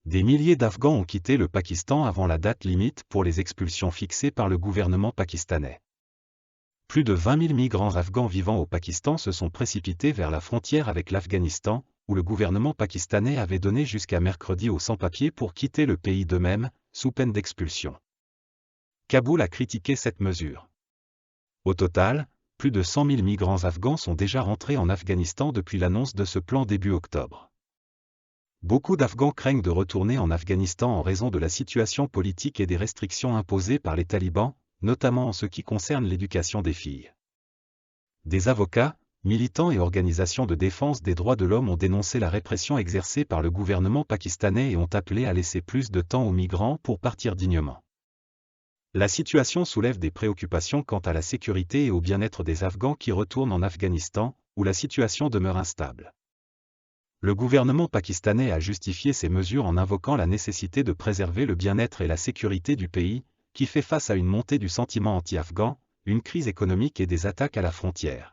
Des milliers d'Afghans ont quitté le Pakistan avant la date limite pour les expulsions fixées par le gouvernement pakistanais. Plus de 20 000 migrants afghans vivant au Pakistan se sont précipités vers la frontière avec l'Afghanistan, où le gouvernement pakistanais avait donné jusqu'à mercredi aux sans-papiers pour quitter le pays d'eux-mêmes, sous peine d'expulsion. Kaboul a critiqué cette mesure. Au total, plus de 100 000 migrants afghans sont déjà rentrés en Afghanistan depuis l'annonce de ce plan début octobre. Beaucoup d'Afghans craignent de retourner en Afghanistan en raison de la situation politique et des restrictions imposées par les talibans, notamment en ce qui concerne l'éducation des filles. Des avocats, militants et organisations de défense des droits de l'homme ont dénoncé la répression exercée par le gouvernement pakistanais et ont appelé à laisser plus de temps aux migrants pour partir dignement. La situation soulève des préoccupations quant à la sécurité et au bien-être des Afghans qui retournent en Afghanistan, où la situation demeure instable. Le gouvernement pakistanais a justifié ces mesures en invoquant la nécessité de préserver le bien-être et la sécurité du pays, qui fait face à une montée du sentiment anti-afghan, une crise économique et des attaques à la frontière.